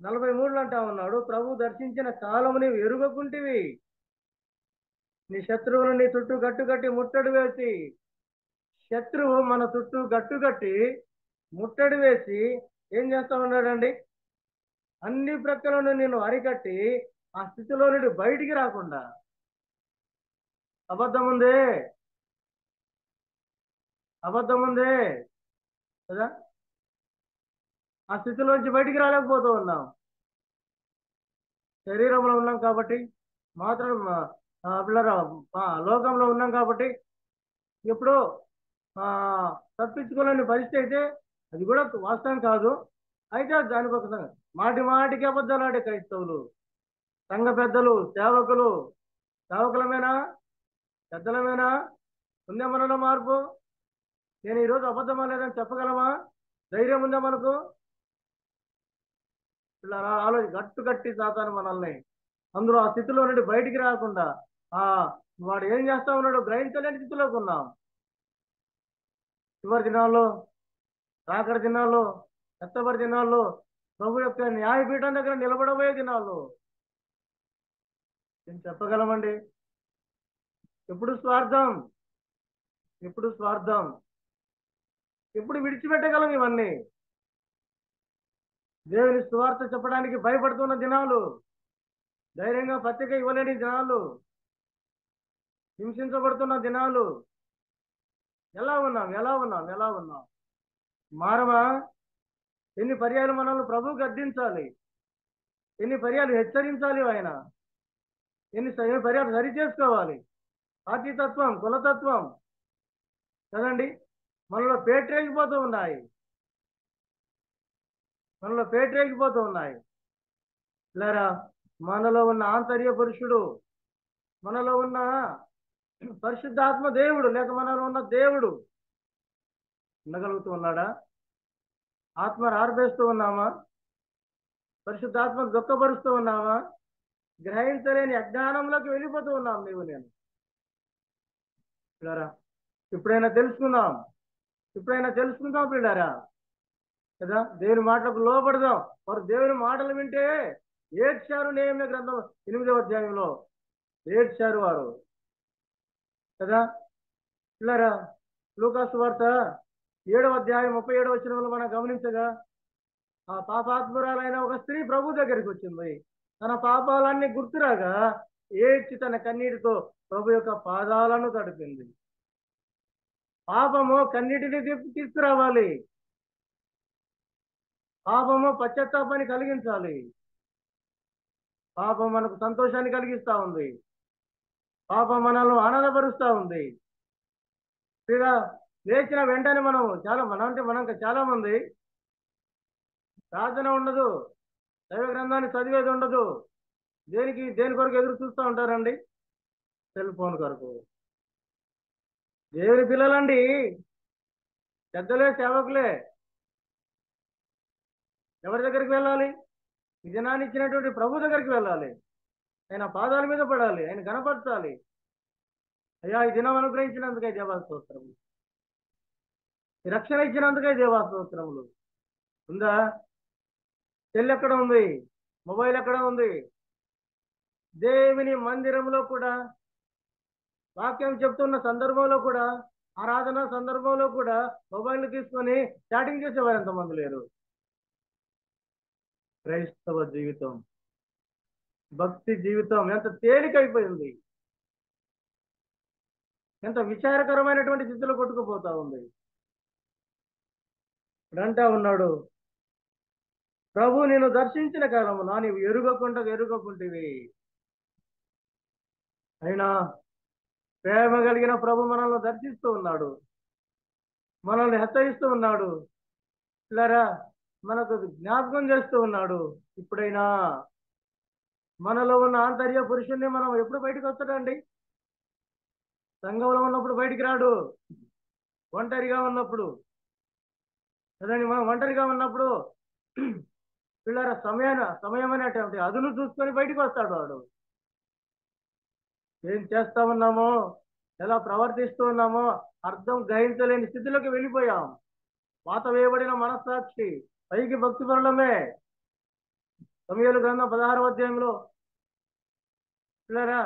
43 అంటా ఉన్నాడు, ప్రభు దర్శించిన కాలము నీవు ఎరుగకుంటివి. నీ శత్రువులు నీ చుట్టూ గట్టుగట్టి ముట్టడి వేసి, శత్రువు మన చుట్టూ గట్టుగట్టి ముట్టడి వేసి ఏం చేస్తా ఉన్నాడండి? అన్ని ప్రక్కలను నేను అరికట్టి ఆ స్థితిలో నుండి బయటికి రాకుండా. అబద్ధం ఉందే కదా, ఆ స్థితిలోంచి బయటికి రాలేకపోతూ ఉన్నాం. శరీరంలో ఉన్నాం కాబట్టి మాత్రం పిల్లరా లోకంలో ఉన్నాం కాబట్టి ఎప్పుడో తప్పించుకోలేని పరిస్థితి అయితే అది కూడా వాస్తవం కాదు. అయితే దానికి ఒక మాటికి అబద్ధాలు ఆడే క్రైస్తవులు, సంఘ పెద్దలు, సేవకులమేనా, పెద్దలమేనా? ఉందే మనలో మార్పు? నేను ఈరోజు అబద్ధమా లేదని చెప్పగలమా? ధైర్యం ఉందా మనకు? ఇలా గట్టి సాతాను మనల్ని అందులో ఆ స్థితిలో నుండి బయటికి రాకుండా వాడు ఏం చేస్తా ఉన్నాడు గ్రహించలేని స్థితిలోకి ఉన్నాం. చివరి దినాల్లో, రాకడ దినాల్లో, ఎత్తబడి దినాల్లో, ప్రభు యొక్క న్యాయపీఠం దగ్గర నిలబడబోయే దినాల్లో నేను చెప్పగలమండి. ఎప్పుడు స్వార్థం, ఎప్పుడు విడిచిపెట్టగలం ఇవన్నీ? దేవుని సువార్త చెప్పడానికి భయపడుతున్న దినాలు, ధైర్యంగా పత్రిక ఇవ్వలేని దినాలు, హింసించబడుతున్న దినాలు. ఎలా ఉన్నాం? మారమా? ఎన్ని పర్యాలు మనల్ని ప్రభు గద్దించాలి, ఎన్ని పర్యాలు హెచ్చరించాలి ఆయన, ఎన్ని పర్యాలు సరి చేసుకోవాలి. పార్టీతత్వం, కులతత్వం కదండి మనలో పేటరేగిపోతూ ఉన్నాయి, మనలో పేటరేగిపోతూ ఉన్నాయి. లేరా మనలో ఉన్న ఆంతర్య పురుషుడు, మనలో ఉన్న పరిశుద్ధాత్మ దేవుడు, లేక మనలో ఉన్న దేవుడు ఉండగలుగుతూ ఉన్నాడా? ఆత్మ ఆర్పేస్తూ ఉన్నామా? పరిశుద్ధాత్మ దుఃఖపరుస్తూ ఉన్నామా? గ్రహించలేని అజ్ఞానంలోకి వెళ్ళిపోతూ ఉన్నాం నీవు నేను. పిల్లారా ఇప్పుడైనా తెలుసుకుందాం, ఇప్పుడైనా తెలుసుకుందాం పిల్లారా కదా. దేవుని మాటలకు లోపడదాం. వారు దేవుని మాటలు వింటే ఏడ్చారు. నేమ్య గ్రంథం 8వ అధ్యాయంలో ఏడ్చారు వారు కదా. పిల్లారా లూకాసు వార్త 7వ అధ్యాయం 37వ వచనంలో మనం గమనించగా, ఆ పాపాత్మురాలైన ఒక స్త్రీ ప్రభు దగ్గరికి వచ్చింది. తన పాపాలన్నీ గుర్తురాగా ఏడ్చి తన కన్నీటితో ప్రభు యొక్క పాదాలను తడిపింది. పాపము కన్నీటిని తీసుకురావాలి, పాపము పశ్చాత్తాపాన్ని కలిగించాలి. పాపం మనకు సంతోషాన్ని కలిగిస్తా ఉంది, పాపం మనల్ని ఆనందపరుస్తూ ఉంది. ఇక లేచిన వెంటనే మనం చాలా మంది ప్రార్థన ఉండదు, దైవ గ్రంథాన్ని చదివేది ఉండదు. దేని కొరకు ఎదురు చూస్తూ ఉంటారండి? సెల్ ఫోన్ కొరకు. దేవుని పిల్లలండి, పెద్దలే, సేవకులే ఎవరి దగ్గరికి వెళ్ళాలి? ఈ దినాన్ని ఇచ్చినటువంటి ప్రభు దగ్గరికి వెళ్ళాలి. ఆయన పాదాల మీద పడాలి, ఆయన కనపరచాలి. అయ్యా ఈ దినం అనుగ్రహించినందుకే దేవాస్తోత్రములు, ఈ రక్షణ ఇచ్చినందుకే దేవాస్తోత్రములు. ఉందా? సెల్ ఎక్కడ ఉంది? మొబైల్ ఎక్కడ ఉంది? దేవుని మందిరంలో కూడా, వాక్యం చెప్తున్న సందర్భంలో కూడా, ఆరాధన సందర్భంలో కూడా మొబైల్ తీసుకొని చాటింగ్ చేసేవారు ఎంతమంది లేరు? క్రైస్తవ జీవితం, భక్తి జీవితం ఎంత తేలికైపోయింది, ఎంత విచారకరమైనటువంటి స్థితిలో కొట్టుకుపోతా ఉంది. అంటా ఉన్నాడు, ప్రభు నేను దర్శించిన కాలమున నీవు ఎరుగకుంటివి. అయినా ప్రేమ కలిగిన ప్రభు మనల్ని దర్శిస్తూ ఉన్నాడు, మనల్ని హెచ్చరిస్తూ ఉన్నాడు, ఇలారా మనకు జ్ఞాపకం చేస్తూ ఉన్నాడు. ఇప్పుడైనా మనలో ఉన్న ఆంతర్య పురుషుణ్ణి మనం ఎప్పుడు బయటకు వస్తాడండి? సంఘంలో ఉన్నప్పుడు బయటికి రాడు, ఒంటరిగా ఉన్నప్పుడు కదండి. మనం ఒంటరిగా ఉన్నప్పుడు పిల్లల సమయం అనేటువంటి అదును చూసుకొని బయటికి వస్తాడు వాడు. ఏం చేస్తా ఉన్నామో, ఎలా ప్రవర్తిస్తూ ఉన్నామో అర్థం గ్రహించలేని స్థితిలోకి వెళ్ళిపోయాం. వాత వేయబడిన మనస్సాక్షి, పైకి భక్తి పరులమే. సమూయేలు గ్రంథం 16వ అధ్యాయంలో పిల్లరా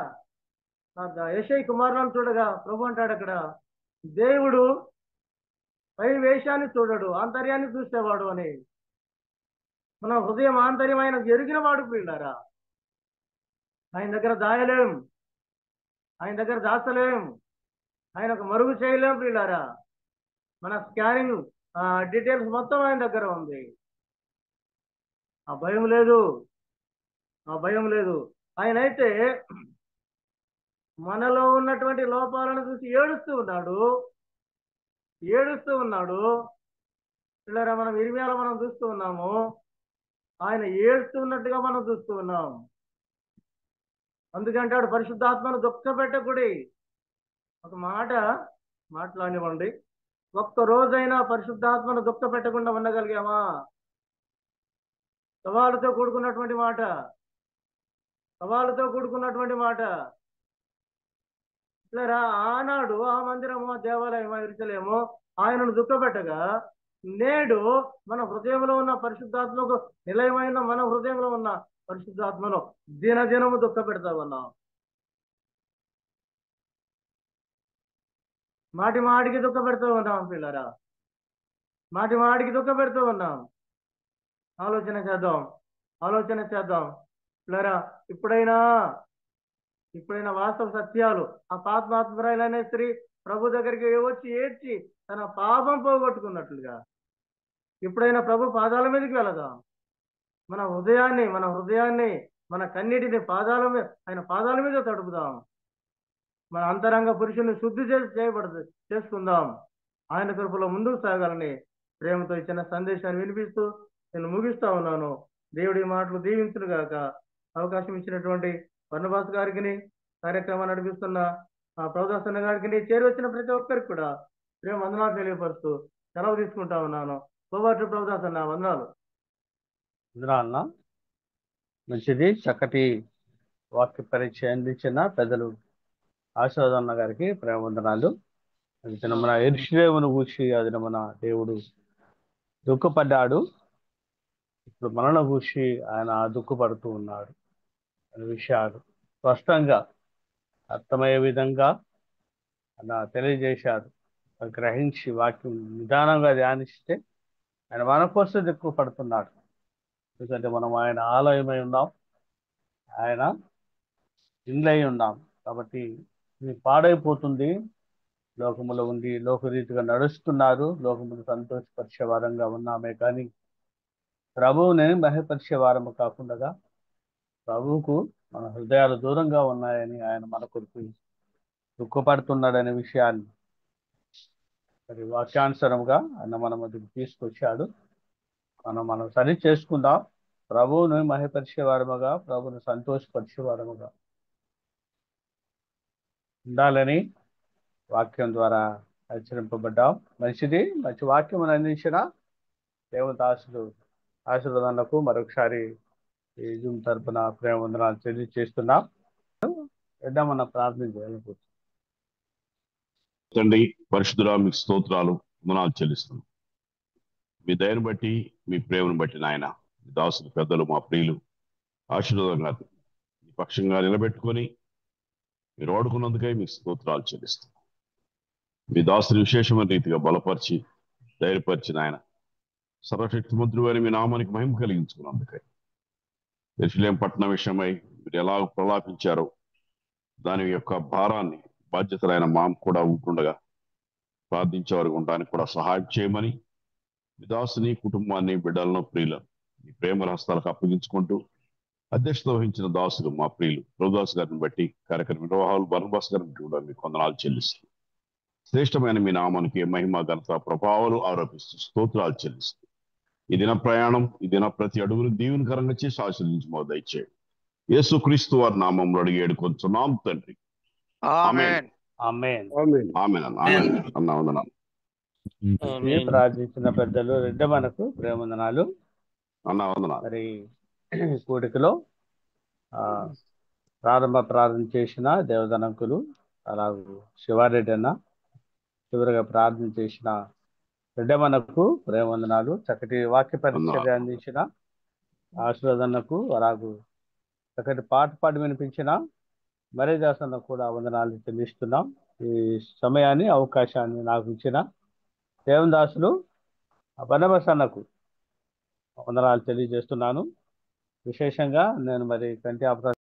యెషయి కుమారులను చూడగా ప్రభు అంటాడు అక్కడ, దేవుడు పై వేషాన్ని చూడడు, ఆంతర్యాన్ని చూసేవాడు అని. మన హృదయం ఆంతర్యం ఆయన ఎరిగిన వాడు పిల్లారా. ఆయన దగ్గర దాయలేం, ఆయన దగ్గర దాచలేం, ఆయనకు మరుగు చేయలేం పిల్లారా. మన స్కానింగ్ డీటెయిల్స్ మొత్తం ఆయన దగ్గర ఉంది. ఆ భయం లేదు, ఆ భయం లేదు. ఆయన అయితే మనలో ఉన్నటువంటి లోపాలను చూసి ఏడుస్తూ ఉన్నాడు పిల్లరా. మనం ఇర్మియాలో మనం చూస్తూ ఉన్నాము, ఆయన ఏడుస్తూ ఉన్నట్టుగా మనం చూస్తూ ఉన్నాం. అందుకంటాడు పరిశుద్ధాత్మను దుఃఖపెట్టకుడి. ఒక మాట మాట్లాడివ్వండి, ఒక్క రోజైనా పరిశుద్ధాత్మను దుఃఖపెట్టకుండా ఉండగలిగామా? సవాలుతో కూడుకున్నటువంటి మాట, సవాలుతో కూడుకున్నటువంటి మాట. ఇట్లా ఆనాడు ఆ మందిరము, ఆ దేవాలయం, ఎరుసలేము ఆయనను దుఃఖపెట్టగా, నేడు మన హృదయంలో ఉన్న పరిశుద్ధాత్మకు నిలయమైన మన హృదయంలో ఉన్న పరిశుద్ధాత్మను దినదినము దుఃఖపెడతా ఉన్నాం. మాటి మాటికి దుఃఖపెడుతూ ఉన్నాం పిల్లరా, మాటి మాటికి దుఃఖపెడుతూ ఉన్నాం. ఆలోచన చేద్దాం పిల్లరా. ఇప్పుడైనా వాస్తవ సత్యాలు, ఆ పాపాత్మురాలనే స్త్రీ ప్రభు దగ్గరికి వచ్చి ఏడ్చి తన పాపం పోగొట్టుకున్నట్లుగా, ఇప్పుడైనా ప్రభు పాదాల మీదకి వెళదాం. మన హృదయాన్ని మన కన్నీటిని ఆయన పాదాల మీద తడుపుదాం. మన అంతరంగ పురుషుని శుద్ధి చేసుకుందాం. ఆయన కృపలో ముందుకు సాగాలని ప్రేమతో ఇచ్చిన సందేశాన్ని వినిపిస్తూ నేను ముగిస్తా ఉన్నాను. దేవుడి మాటలు దీవించును గాక. అవకాశం ఇచ్చినటువంటి బర్నబాస్ గారికి, కార్యక్రమాన్ని నడిపిస్తున్న ప్రభుదాసన్న గారికి, చేరి వచ్చిన ప్రతి ఒక్కరికి కూడా ప్రేమ వందనాలు తెలియపరుస్తూ సెలవు తీసుకుంటా ఉన్నాను. కోబాటు ప్రభుదాసన్న, వందనాలు. వందనాలన్నా. మంచిది. చక్కటి వాక్య పరీక్ష అందించిన పెద్దలు ఆశీర్వాదన్న గారికి ప్రేమ వందనాలు. అది మన యెరూషలేమును గూర్చి అది మన దేవుడు దుఃఖపడ్డాడు. ఇప్పుడు మనల్ని గూర్చి ఆయన దుఃఖపడుతూ ఉన్నాడు అనే విషయాలు స్పష్టంగా అర్థమయ్యే విధంగా ఆయన తెలియజేశాడు. గ్రహించి వాక్యం నిదానంగా ధ్యానిస్తే ఆయన మన కోసం దుఃఖపడుతున్నాడు. ఎందుకంటే మనం ఆయన ఆలయమై ఉన్నాం, ఆయన ఇండ్లై ఉన్నాం. కాబట్టి ఇది పాడైపోతుంది. లోకములో ఉండి లోకరీతిగా నడుస్తున్నారు. లోకమును సంతోషపరిచే వారంగా ఉన్నామే కానీ ప్రభువుని మహిమపరిచే వారము కాకుండా ప్రభువుకు మన హృదయాలు దూరంగా ఉన్నాయని ఆయన మన కొరకు దుఃఖపడుతున్నాడనే విషయాన్ని మరి వాక్యానుసారంగా ఆయన మన మధ్యకు తీసుకొచ్చాడు. మనం సరి చేసుకుందాం. ప్రభువుని మహిమపరిచే వారముగా, ప్రభువుని సంతోషపరిచే వారముగా ఉండాలని వాక్యం ద్వారా హెచ్చరింపబడ్డాం. మంచిది. మంచి వాక్యం అందించిన దేవదాసుడు ఆశీర్వాదాలకు మరొకసారి ఈ జూమ్ తరపున ప్రేమ వందనాలు తెలియజేస్తున్నాం. మనం ప్రార్థన చేయాలనుకుంటున్నాం. తండ్రి పరిశుద్ధుడా, మీకు స్తోత్రాలు వందనాలు చెల్లిస్తున్నాం. మీ దయను బట్టి, మీ ప్రేమను బట్టి నాయన, మీ దాసులు పెద్దలు మా ప్రియులు ఆశీర్వాదంగా మీ పక్షంగా నిలబెట్టుకొని మీరు వాడుకున్నందుకై మీకు స్తోత్రాలు చెల్లిస్తున్నాం. మీ దాసుని విశేషమైన రీతిగా బలపరిచి ధైర్యపరిచిన ఆయన సర్వశక్తిమంతుడు అని మీ నామానికి మహిమ కలిగించుకున్నందుకై, యెరూషలేం పట్టణం విషయమై మీరు ఎలా ప్రలాపించారో దాని యొక్క భారాన్ని బాధ్యతలైన మాం కూడా ఉంటుండగా ప్రార్థించేవారు ఉండడానికి కూడా సహాయం చేయమని విదాసుని కుటుంబాన్ని, బిడ్డలను, ప్రియులను మీ ప్రేమ హస్తాలకు అప్పగించుకుంటూ అధ్యక్షత వహించిన దాసులు మా ప్రియులు ప్రభుదాస్ గారిని బట్టి కార్యక్రమ నిర్వాహాలు బర్నబాస్ గారిని కూడా మీకు వందనాలు చెల్లిస్తూ శ్రేష్టమైన మీ నామానికి మహిమ, ఘనత, ప్రభావాలు ఆరోపిస్తూ స్తోత్రాలు చెల్లిస్తూ ఈ దిన ప్రయాణం, ఈ దిన ప్రతి అడుగును దీవెనకరంగా చేసి ఆశీర్వదించి మా దయచేయండి. యేసుక్రీస్తు వారి నామంలో అడిగి ఏడుకొంచున్నాం తండ్రి. ఆమేన్. అన్న వందనాలు. ప్రార్థించిన పెద్దలు రెడ్డమనకు ప్రేమ వందనాలు. అన్న వందనాలు. మరి కూడికలో ప్రారంభ ప్రార్థన చేసిన దేవదనంకులు, అలాగే శివారెడ్డి అన్న, చివరిగా ప్రార్థన చేసిన రెడ్డమనకు ప్రేమ వందనాలు. చక్కటి వాక్య పరిచర్య అందించిన ఆశీర్వాదన్నకు, అలాగే చక్కటి పాట పాడి వినిపించిన మరేదాసన్న కూడా వందనాలు చెల్లిస్తున్నాం. ఈ సమయాన్ని, అవకాశాన్ని నాకు ఇచ్చిన దేవదాసులు బర్నబాస్ అన్నకు వందనాలు తెలియజేస్తున్నాను. విశేషంగా నేను మరి కంటి ఆపరేషన్